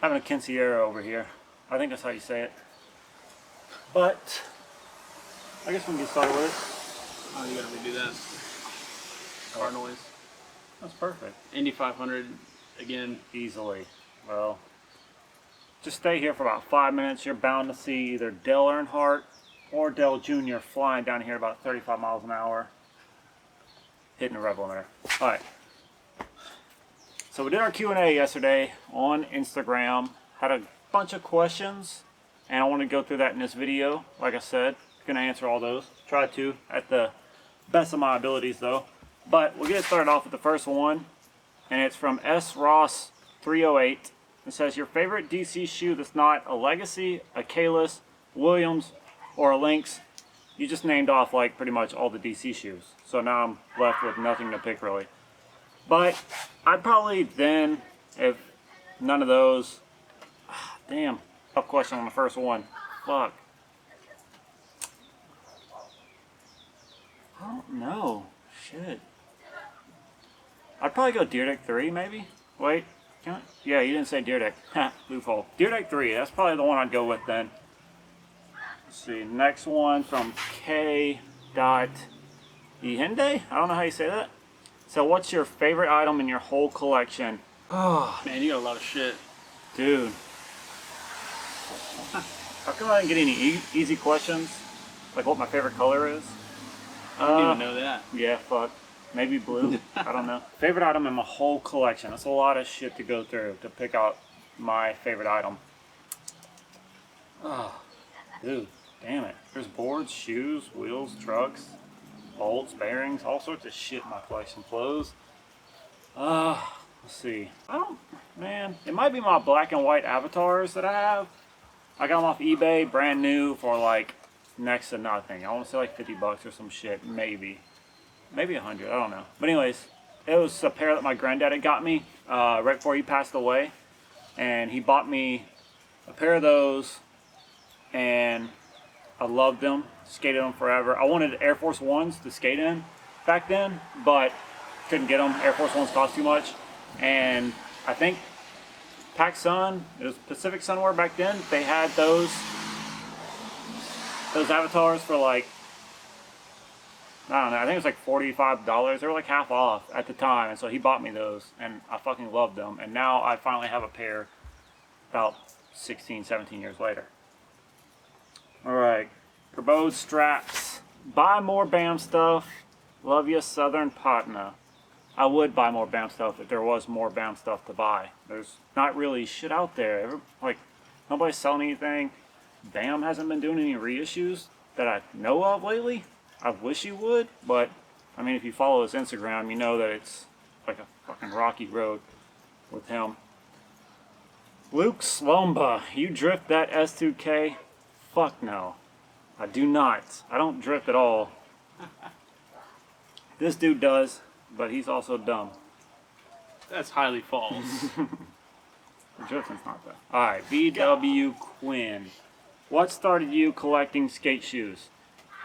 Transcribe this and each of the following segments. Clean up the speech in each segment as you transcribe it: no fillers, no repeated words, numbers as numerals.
having a quinceañera over here. I think that's how you say it. But I guess we can get started with it. Oh, you gotta redo that. Car noise. That's perfect. Indy 500 again. Easily. Well, just stay here for about 5 minutes. You're bound to see either Dale Earnhardt or Dale Jr. flying down here about 35 miles an hour, hitting the rev limiter. All right. So we did our Q&A yesterday on Instagram. Had a bunch of questions, and I want to go through that in this video. Like I said, gonna answer all those. Try to at the best of my abilities, though. But we'll get started off with the first one, and it's from S Ross 308. It says, your favorite DC shoe that's not a Legacy, a Kalis, Williams, or a Lynx. You just named off like pretty much all the DC shoes. So now I'm left with nothing to pick really. But I'd probably then, if none of those, damn, tough question on the first one. Fuck. I don't know. Shit. I'd probably go Deer Deck 3 maybe. Wait. Yeah, you didn't say Deer Deck. Ha, loophole. Deer Deck 3, that's probably the one I'd go with then. Let's see, next one from K. Ihende? I don't know how you say that. So what's your favorite item in your whole collection? Oh, man, you got a lot of shit. Dude. How come I didn't get any easy questions? Like what my favorite color is? I don't even know that. Yeah, fuck. Maybe blue. I don't know. Favorite item in my whole collection. That's a lot of shit to go through to pick out my favorite item. Oh, dude. Damn it. There's boards, shoes, wheels, trucks, bolts, bearings, all sorts of shit in my collection. Clothes. Let's see. Man, it might be my black and white avatars that I have. I got them off eBay, brand new, for like next to nothing. I want to say like 50 bucks or some shit, maybe 100, I don't know. But anyways, it was a pair that my granddad had got me right before he passed away, and he bought me a pair of those, and I loved them, skated them forever. I wanted Air Force Ones to skate in back then, but couldn't get them. Air Force Ones cost too much, and I think PacSun, it was Pacific Sunwear back then, they had those avatars for like, I don't know, I think it was like $45. They were like half off at the time, and so he bought me those, and I fucking loved them. And now I finally have a pair about 16, 17 years later. Alright, Kerbode straps. Buy more BAM stuff. Love you, Southern Partner. I would buy more BAM stuff if there was more BAM stuff to buy. There's not really shit out there. Like, nobody's selling anything. BAM hasn't been doing any reissues that I know of lately. I wish he would, but I mean, if you follow his Instagram, you know that it's like a fucking rocky road with him. Luke Slumba, you drift that S2K? Fuck no. I do not. I don't drift at all. This dude does, but he's also dumb. That's highly false. The drifting's not that. Alright, BW Quinn. What started you collecting skate shoes?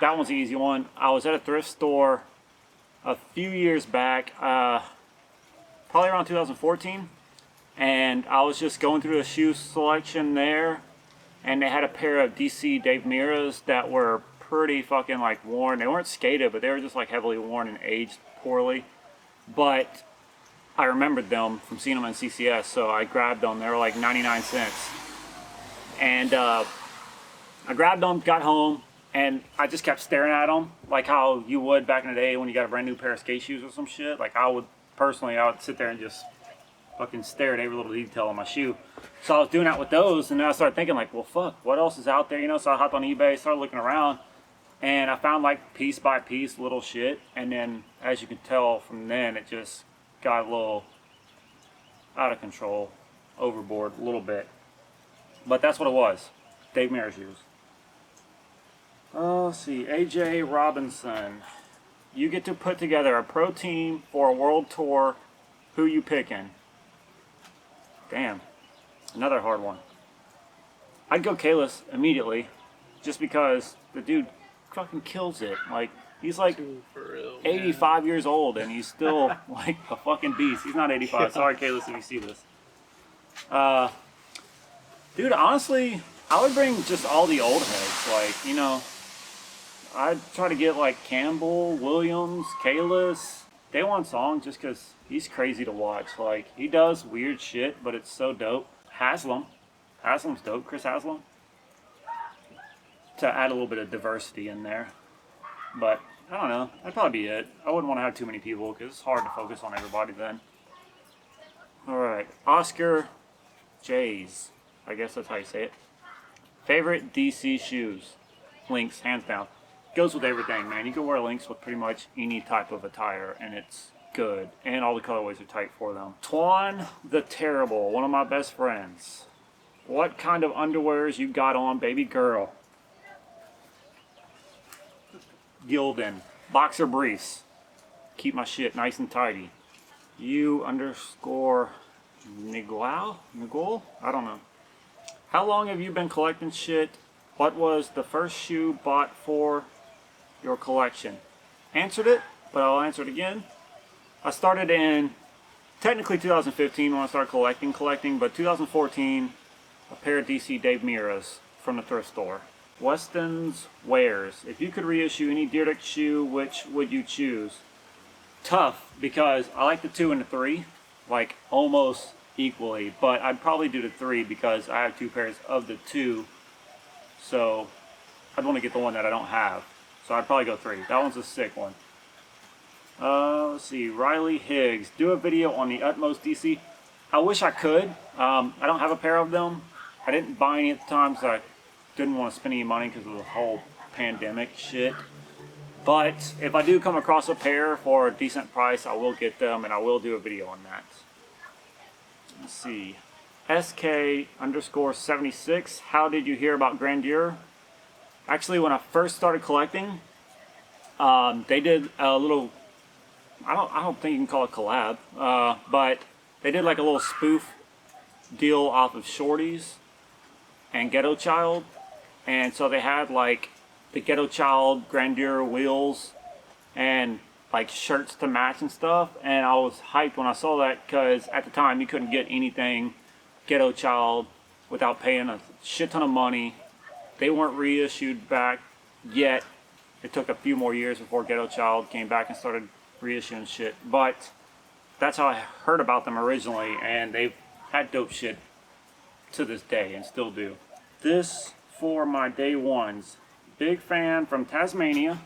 That one's an easy one. I was at a thrift store a few years back, probably around 2014, and I was just going through a shoe selection there, and they had a pair of DC Dave Miras that were pretty fucking like worn. They weren't skated, but they were just like heavily worn and aged poorly. But I remembered them from seeing them in CCS, so I grabbed them. They were like 99 cents. And I grabbed them, got home, and I just kept staring at them like how you would back in the day when you got a brand new pair of skate shoes or some shit. Like I would sit there and just fucking stare at every little detail on my shoe. So I was doing that with those, and then I started thinking like, well fuck, what else is out there, you know? So I hopped on eBay, started looking around, and I found like piece by piece little shit, and then as you can tell from then, it just got a little out of control, overboard a little bit. But that's what it was. Dave Mira shoes. Oh, let's see, AJ Robinson. You get to put together a pro team for a world tour. Who you picking? Damn, another hard one. I'd go Kalis immediately, just because the dude fucking kills it. Like, he's like For real, 85 years old, and he's still like a fucking beast. He's not 85. Sorry, Kalis, if you see this. Dude, honestly, I would bring just all the old heads. Like, you know, I'd try to get like Campbell, Williams, Kalis. Day One Song, just because he's crazy to watch. Like, he does weird shit, but it's so dope. Haslam. Haslam's dope. Chris Haslam. To add a little bit of diversity in there. But, I don't know. That'd probably be it. I wouldn't want to have too many people because it's hard to focus on everybody then. Alright. Oscar Jays. I guess that's how you say it. Favorite DC shoes? Lynx, hands down. Goes with everything, man. You can wear Lynx with pretty much any type of attire, and it's good. And all the colorways are tight for them. Twan the Terrible, one of my best friends. What kind of underwears you got on, baby girl? Gildan. Boxer briefs. Keep my shit nice and tidy. You underscore Niguel? I don't know. How long have you been collecting shit? What was the first shoe bought for your collection? Answered it, but I'll answer it again. I started in technically 2015 when I started collecting, but 2014, a pair of DC Dave Miras from the thrift store. Weston's Wares. If you could reissue any Deerdick shoe, which would you choose? Tough, because I like the 2 and the 3, like almost equally, but I'd probably do the 3 because I have 2 pairs of the 2, so I'd want to get the one that I don't have. So I'd probably go 3. That one's a sick one. Let's see, Riley Higgs. Do a video on the Utmost DC. I wish I could. I don't have a pair of them. I didn't buy any at the time because I didn't want to spend any money because of the whole pandemic shit. But if I do come across a pair for a decent price, I will get them and I will do a video on that. Let's see. SK_76. How did you hear about Grandeur? Actually, when I first started collecting, they did a little, I don't think you can call it collab, but they did like a little spoof deal off of Shorties and Ghetto Child. And so they had like the Ghetto Child Grandeur wheels and like shirts to match and stuff. And I was hyped when I saw that because at the time you couldn't get anything Ghetto Child without paying a shit ton of money. They weren't reissued back yet. It took a few more years before Ghetto Child came back and started reissuing shit. But that's how I heard about them originally, and they've had dope shit to this day and still do. This for my day ones. Big fan from Tasmania.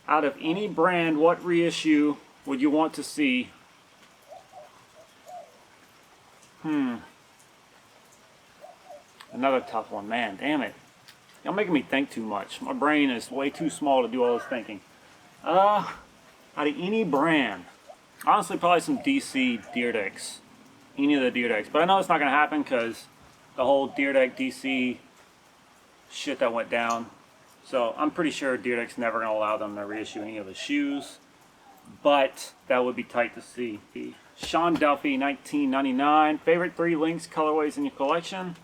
Out of any brand, what reissue would you want to see? Another tough one, man. Damn it. Y'all making me think too much. My brain is way too small to do all this thinking. Out of any brand, honestly, probably some DC Deerdicks. Any of the Deerdicks. But I know it's not going to happen because the whole Deerdick DC shit that went down. So I'm pretty sure Deerdick's never going to allow them to reissue any of the shoes. But that would be tight to see. Sean Duffy, 1999. Favorite 3 Lynx colorways in your collection?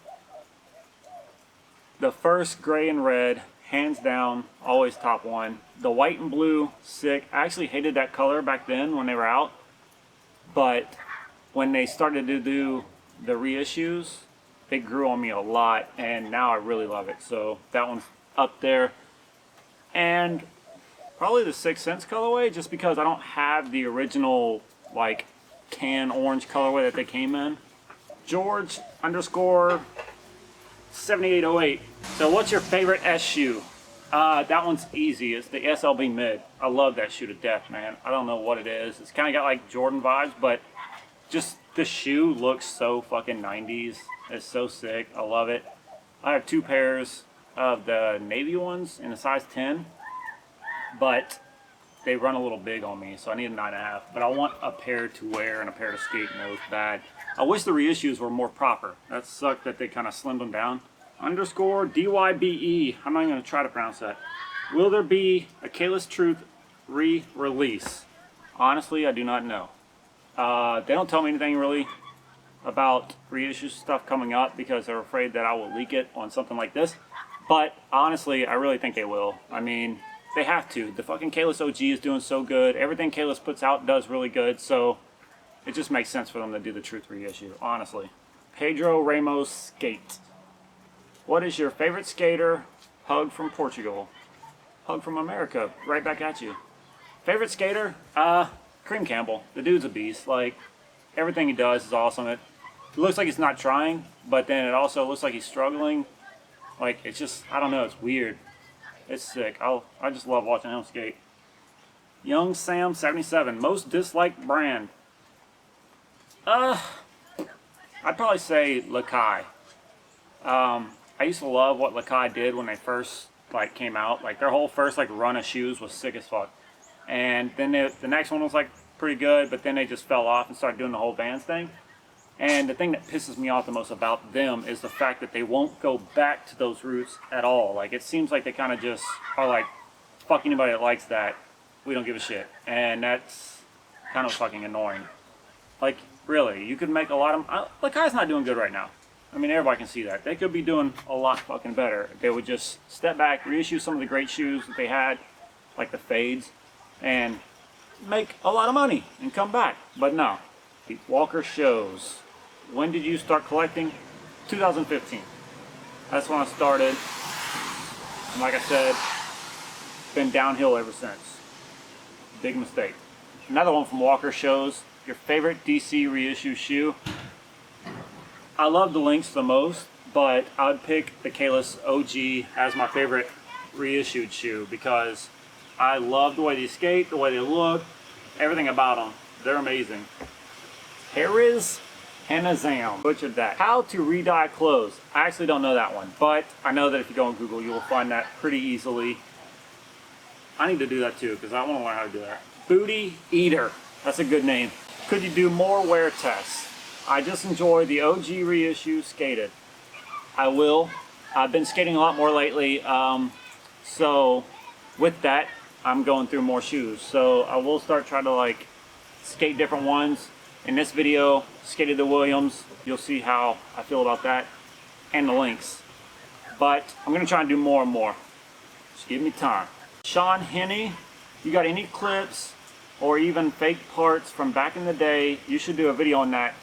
The first gray and red, hands down, always top one. The white and blue, sick. I actually hated that color back then when they were out. But when they started to do the reissues, it grew on me a lot. And now I really love it. So that one's up there. And probably the 6th Sense colorway, just because I don't have the original, like, tan orange colorway that they came in. George_7808. So what's your favorite S shoe? That one's easy. It's the SLB Mid. I love that shoe to death, man. I don't know what it is. It's kind of got like Jordan vibes, but just the shoe looks so fucking 90s. It's so sick. I love it. I have 2 pairs of the navy ones in a size 10, but they run a little big on me, so I need a 9.5. But I want a pair to wear and a pair to skate in those bad. I wish the reissues were more proper. That sucked that they kind of slimmed them down. _DYBE. I'm not even going to try to pronounce that. Will there be a Kalis Truth re-release? Honestly, I do not know. They don't tell me anything really about reissue stuff coming up because they're afraid that I will leak it on something like this. But honestly, I really think they will. I mean, they have to. The fucking Kalis OG is doing so good. Everything Kalis puts out does really good. So it just makes sense for them to do the Truth reissue, honestly. Pedro Ramos Skate. What is your favorite skater? Hug from Portugal. Hug from America. Right back at you. Favorite skater? Cream Campbell. The dude's a beast. Like, everything he does is awesome. It looks like he's not trying, but then it also looks like he's struggling. Like, it's just, I don't know, it's weird. It's sick. I just love watching him skate. Young Sam 77. Most disliked brand? I'd probably say Lakai. I used to love what Lakai did when they first like came out. Like their whole first like run of shoes was sick as fuck. And then the next one was like pretty good, but then they just fell off and started doing the whole Vans thing. And the thing that pisses me off the most about them is the fact that they won't go back to those roots at all. Like it seems like they kind of just are like, fuck anybody that likes that. We don't give a shit. And that's kind of fucking annoying. Like, really, you could make a lot of... Lakai's not doing good right now. I mean, everybody can see that. They could be doing a lot fucking better if they would just step back, reissue some of the great shoes that they had, like the fades, and make a lot of money and come back. But no. Walker shows. When did you start collecting? 2015. That's when I started. And like I said, been downhill ever since. Big mistake. Another one from Walker shows. Your favorite DC reissue shoe? I love the Lynx the most, but I would pick the Kalis OG as my favorite reissued shoe because I love the way they skate, the way they look, everything about them. They're amazing. Hariz Hanazam. Butchered that. How to re-dye clothes. I actually don't know that one, but I know that if you go on Google, you will find that pretty easily. I need to do that too because I want to learn how to do that. Booty Eater. That's a good name. Could you do more wear tests? I just enjoy the OG reissue skated. I will. I've been skating a lot more lately. So with that, I'm going through more shoes. So I will start trying to like skate different ones. In this video, skated the Williams. You'll see how I feel about that. And the Lynx. But I'm going to try and do more and more. Just give me time. Sean Henney, you got any clips or even fake parts from back in the day? You should do a video on that.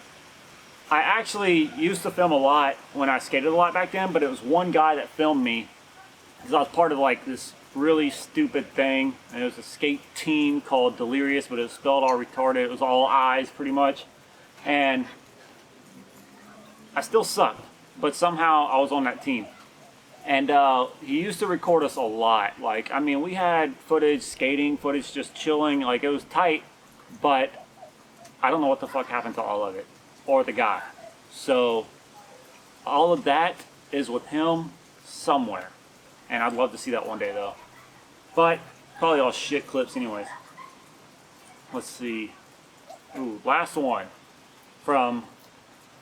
I actually used to film a lot when I skated a lot back then, but it was one guy that filmed me because I was part of like this really stupid thing. And it was a skate team called Delirious, but it was spelled all retarded. It was all eyes pretty much. And I still sucked, but somehow I was on that team. And he used to record us a lot. Like, I mean, we had footage, skating footage, just chilling. Like, it was tight, but I don't know what the fuck happened to all of it. Or the guy. So, all of that is with him somewhere. And I'd love to see that one day, though. But, probably all shit clips anyways. Let's see. Ooh, last one. From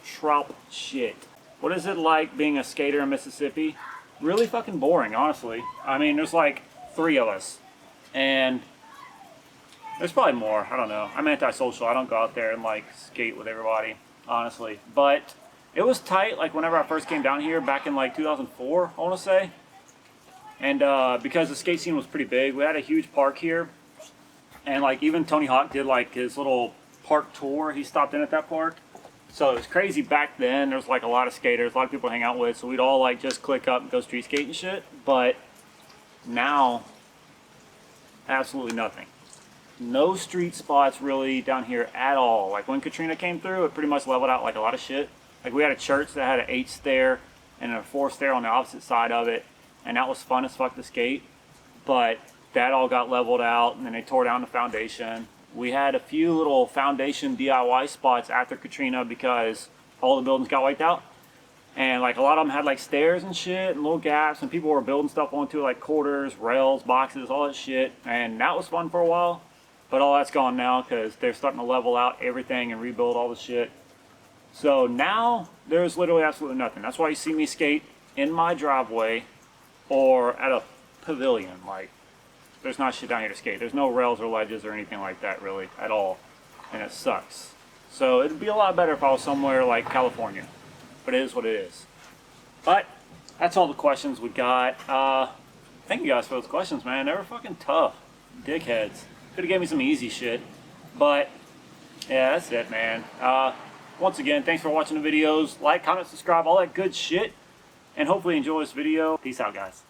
Trop Shit. What is it like being a skater in Mississippi? Really fucking boring, honestly. I mean, there's like 3 of us. And there's probably more. I don't know. I'm antisocial. I don't go out there and like skate with everybody, honestly. But it was tight, like whenever I first came down here back in like 2004, I want to say. And because the skate scene was pretty big, we had a huge park here. And like even Tony Hawk did like his little park tour. He stopped in at that park. So it was crazy back then. There was like a lot of skaters, a lot of people to hang out with. So we'd all like just click up and go street skate and shit. But now, absolutely nothing. No street spots really down here at all. Like when Katrina came through, it pretty much leveled out like a lot of shit. Like we had a church that had an 8 stair and a 4 stair on the opposite side of it. And that was fun as fuck to skate. But that all got leveled out and then they tore down the foundation. We had a few little foundation DIY spots after Katrina because all the buildings got wiped out. And like a lot of them had like stairs and shit and little gaps and people were building stuff onto it like quarters, rails, boxes, all that shit. And that was fun for a while. But all that's gone now because they're starting to level out everything and rebuild all the shit. So now there's literally absolutely nothing. That's why you see me skate in my driveway or at a pavilion. Like, there's not shit down here to skate. There's no rails or ledges or anything like that really at all. And it sucks. So it'd be a lot better if I was somewhere like California. But it is what it is. But that's all the questions we got. Thank you guys for those questions, man. They were fucking tough. Dickheads. Could have gave me some easy shit. But yeah, that's it, man. Once again, thanks for watching the videos. Like, comment, subscribe, all that good shit. And hopefully you enjoy this video. Peace out, guys.